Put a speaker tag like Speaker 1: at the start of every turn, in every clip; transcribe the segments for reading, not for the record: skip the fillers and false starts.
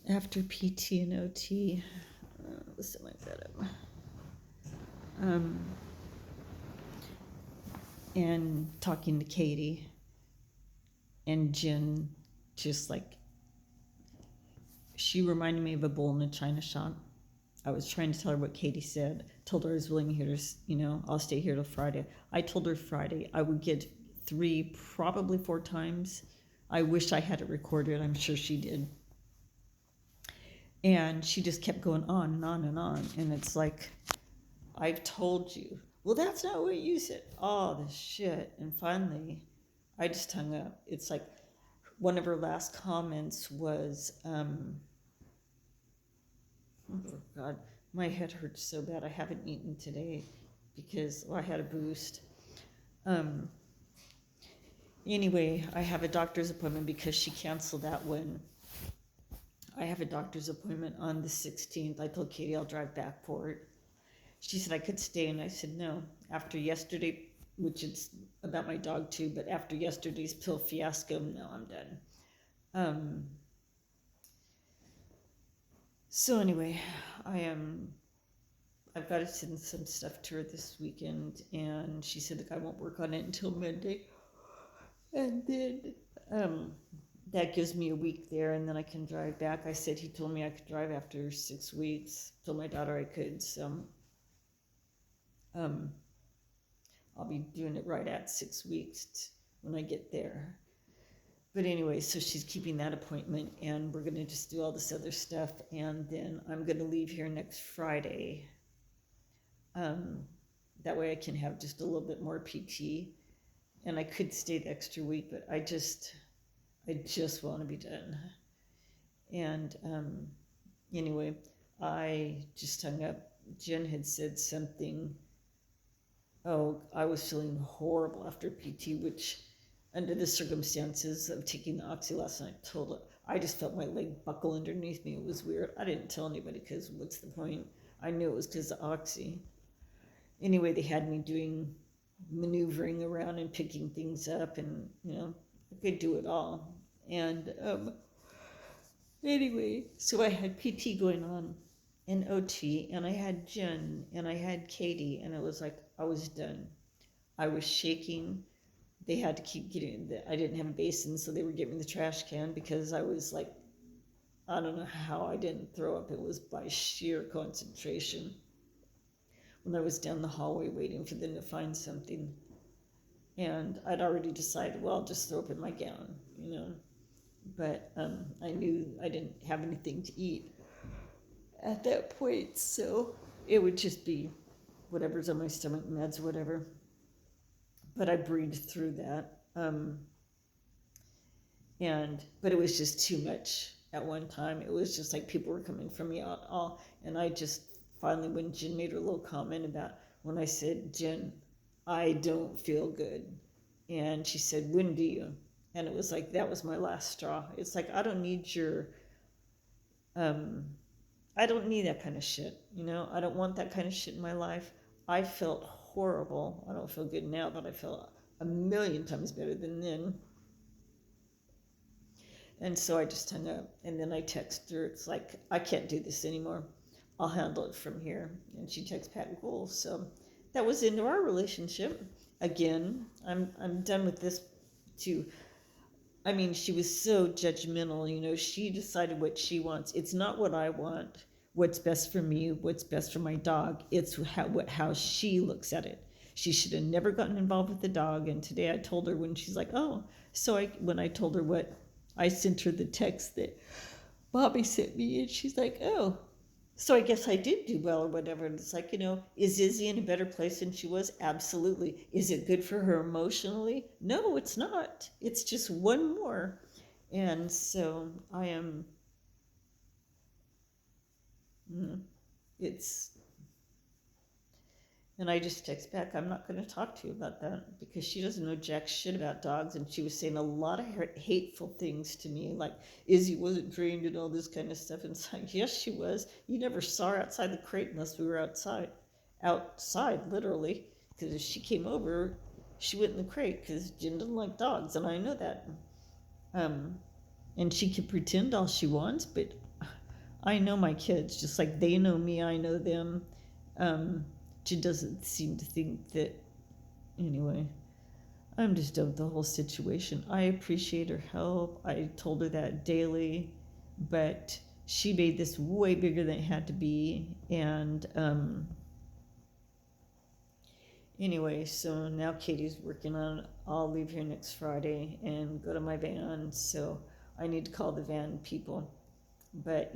Speaker 1: after PT and OT, something like that. And talking to Katie, and Jen, just like, she reminded me of a bull in a china shop. I was trying to tell her what Katie said. Told her I was willing here to, I'll stay here till Friday. I told her Friday I would get 3, probably 4 times. I wish I had it recorded. I'm sure she did. And she just kept going on and on and on. And it's like, I've told you. Well, that's not what you said. Oh, this shit. And finally, I just hung up. It's like, one of her last comments was, oh God, my head hurts so bad. I haven't eaten today because I had a boost. Anyway, I have a doctor's appointment because she canceled that one. I have a doctor's appointment on the 16th. I told Katie I'll drive back for it. She said I could stay, and I said no. After yesterday, which is about my dog too, but after yesterday's pill fiasco, no, I'm done. So anyway, I've got to send some stuff to her this weekend, and she said that I won't work on it until Monday. And then that gives me a week there, and then I can drive back. I said he told me I could drive after 6 weeks. Told my daughter I could, so I'll be doing it right at 6 weeks when I get there. But anyway, so she's keeping that appointment, and we're going to just do all this other stuff, and then I'm going to leave here next Friday. That way I can have just a little bit more PT, and I could stay the extra week, but I just want to be done. And anyway, I just hung up. Jen had said something. Oh, I was feeling horrible after PT, which, under the circumstances of taking the oxy last night, I just felt my leg buckle underneath me. It was weird. I didn't tell anybody because what's the point? I knew it was because of oxy. Anyway, they had me maneuvering around and picking things up, and I could do it all. And anyway, so I had PT going on and OT, and I had Jen, and I had Katie, and it was like I was done. I was shaking. They had to keep I didn't have a basin, so they were giving me the trash can because I was like, I don't know how I didn't throw up. It was by sheer concentration. When I was down the hallway waiting for them to find something, and I'd already decided, well, I'll just throw up in my gown, But I knew I didn't have anything to eat at that point, so it would just be whatever's on my stomach, meds, whatever. But I breathed through that. But it was just too much at one time. It was just like people were coming from me all, and I just finally, when Jen made her little comment about when I said, Jen, I don't feel good, and she said, when do you? And it was like, that was my last straw. It's like, I don't need I don't need that kind of shit, I don't want that kind of shit in my life. I felt horrible. I don't feel good now, but I feel a million times better than then. And so I just hung up, and then I texted her. It's like, I can't do this anymore. I'll handle it from here. And she texted Pat Gould. So that was into our relationship. Again, I'm done with this too. I mean, she was so judgmental, she decided what she wants. It's not what I want, what's best for me, what's best for my dog. It's how she looks at it. She should have never gotten involved with the dog. And today I told her, when she's like, oh, so when I told her what, I sent her the text that Bobby sent me, and she's like, oh, so I guess I did do well or whatever. And it's like, is Izzy in a better place than she was? Absolutely. Is it good for her emotionally? No, it's not. It's just one more. And so I am, and I just text back, I'm not going to talk to you about that, because she doesn't know jack shit about dogs. And she was saying a lot of hateful things to me, like Izzy wasn't trained and all this kind of stuff. And it's like, yes, she was. You never saw her outside the crate unless we were outside, literally. Because if she came over, she went in the crate, because Jen doesn't like dogs, and I know that. And she can pretend all she wants, but I know my kids, just like they know me, I know them. She doesn't seem to think that, anyway. I'm just done with the whole situation. I appreciate her help. I told her that daily, but she made this way bigger than it had to be. And anyway, so now Katie's working on it. I'll leave here next Friday and go to my van. So I need to call the van people. But,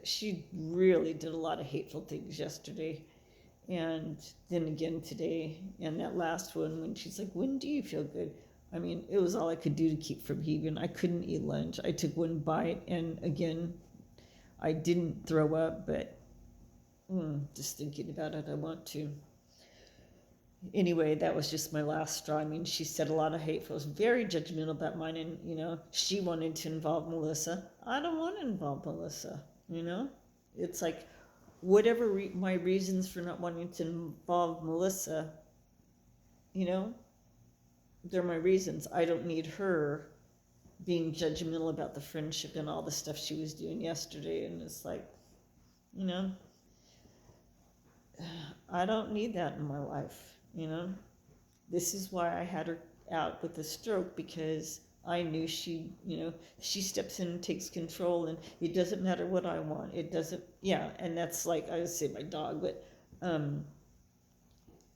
Speaker 1: she really did a lot of hateful things yesterday. And then again today, and that last one, when she's like, when do you feel good? I mean, it was all I could do to keep from heaving. I couldn't eat lunch. I took one bite, and again, I didn't throw up, but just thinking about it, I want to. Anyway, that was just my last straw. I mean, she said a lot of hateful, was very judgmental about mine, and, she wanted to involve Melissa. I don't want to involve Melissa, It's like, whatever my reasons for not wanting to involve Melissa, they're my reasons. I don't need her being judgmental about the friendship and all the stuff she was doing yesterday. And it's like, I don't need that in my life, This is why I had her out with the stroke, because I knew she steps in and takes control, and it doesn't matter what I want. It doesn't, and that's like, I would say my dog, but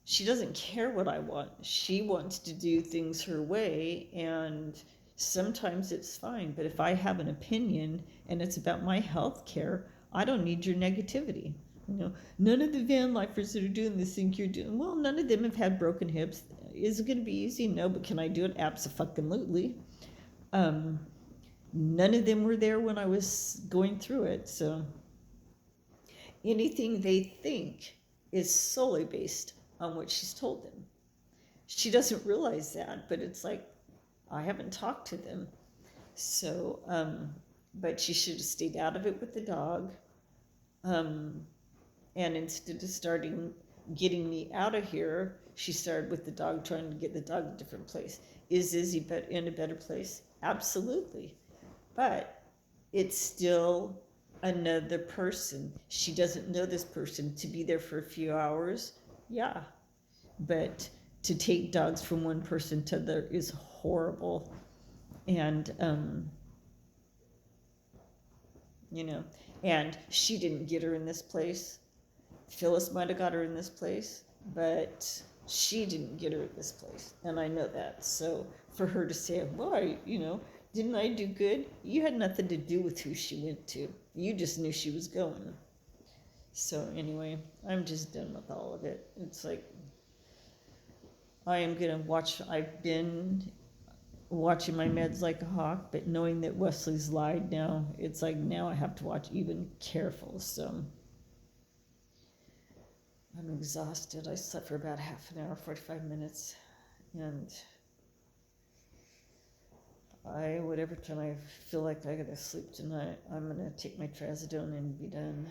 Speaker 1: she doesn't care what I want. She wants to do things her way, and sometimes it's fine. But if I have an opinion and it's about my health care, I don't need your negativity. None of the van lifers that are doing this think you're doing well. None of them have had broken hips. Is it going to be easy? No, but can I do it? Abso-fucking-lutely. None of them were there when I was going through it. So anything they think is solely based on what she's told them. She doesn't realize that, but it's like, I haven't talked to them. So, but she should have stayed out of it with the dog. And instead of getting me out of here, she started with the dog, trying to get the dog a different place. Is Izzy in a better place? Absolutely. But it's still another person. She doesn't know this person. To be there for a few hours, yeah. But to take dogs from one person to the other is horrible. And, and she didn't get her in this place. Phyllis might have got her in this place, but she didn't get her in this place. And I know that. So for her to say, well, didn't I do good? You had nothing to do with who she went to. You just knew she was going. So anyway, I'm just done with all of it. It's like, I am going to watch. I've been watching my meds like a hawk, but knowing that Wesley's lied now, it's like now I have to watch even careful. So I'm exhausted. I slept for about half an hour, 45 minutes. And whatever time I feel like I gotta sleep tonight, I'm gonna take my trazodone and be done.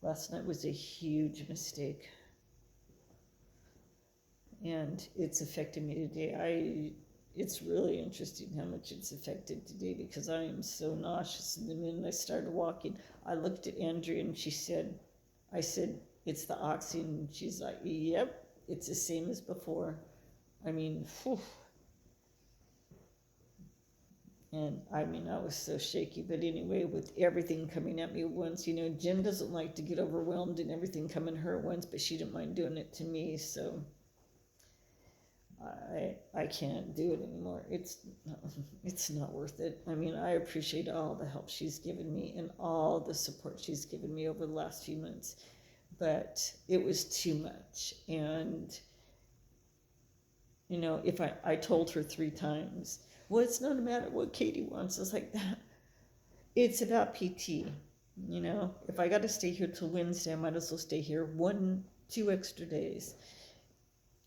Speaker 1: Last night was a huge mistake. And it's affected me today. It's really interesting how much it's affected today, because I am so nauseous. And the minute I started walking, I looked at Andrea and I said, it's the oxy. And she's like, yep, it's the same as before. I mean, whew. And I was so shaky. But anyway, with everything coming at me at once, Jen doesn't like to get overwhelmed and everything coming her at once, but she didn't mind doing it to me. So I can't do it anymore. It's not worth it. I appreciate all the help she's given me and all the support she's given me over the last few months, but it was too much. And if I told her 3 times, well, it's not a matter what Katie wants. It's like that. It's about PT. If I got to stay here till Wednesday, I might as well stay here 1-2 extra days.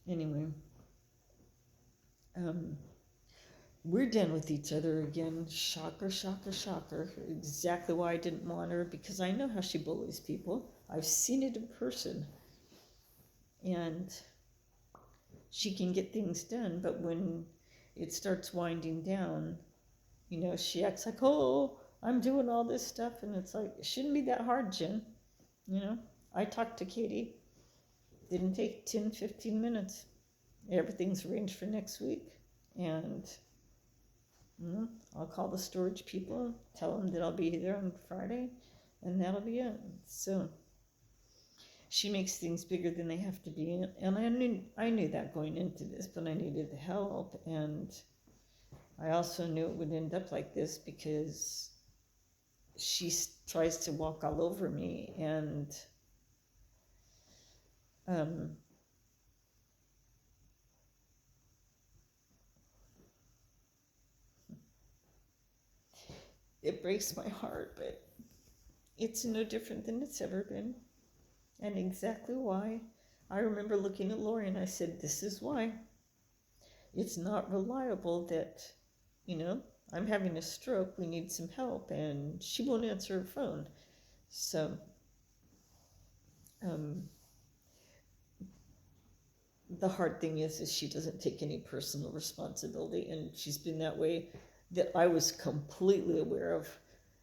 Speaker 1: Anyway. We're done with each other again. Shocker, shocker, shocker. Exactly why I didn't want her, because I know how she bullies people. I've seen it in person. And she can get things done, but when it starts winding down, she acts like, oh, I'm doing all this stuff, and it's like, it shouldn't be that hard, Jen. You know, I talked to Katie. Didn't take 10, 15 minutes. Everything's arranged for next week. And I'll call the storage people, tell them that I'll be there on Friday, and that'll be it. So she makes things bigger than they have to be. And I knew that going into this, but I needed the help. And I also knew it would end up like this because she tries to walk all over me. And it breaks my heart, but it's no different than it's ever been. And exactly why. I remember looking at Lori and I said, this is why. It's not reliable that, I'm having a stroke, we need some help, and she won't answer her phone. So, the hard thing is she doesn't take any personal responsibility, and she's been that way that I was completely aware of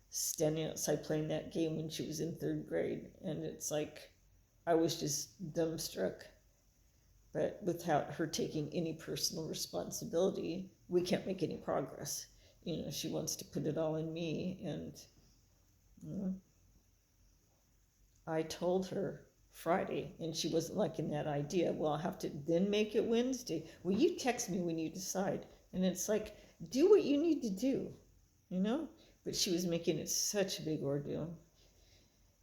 Speaker 1: standing outside playing that game when she was in 3rd grade, and it's like I was just dumbstruck. But without her taking any personal responsibility, we can't make any progress. She wants to put it all in me, and I told her Friday, and she wasn't liking that idea. Well, I'll have to then make it Wednesday. Well, you text me when you decide. And it's like, do what you need to do, But she was making it such a big ordeal.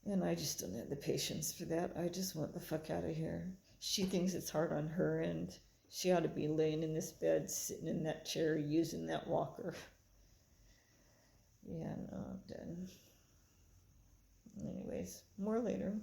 Speaker 1: And I just don't have the patience for that. I just want the fuck out of here. She thinks it's hard on her, and she ought to be laying in this bed, sitting in that chair, using that walker. Yeah, no, I'm done. Anyways, more later.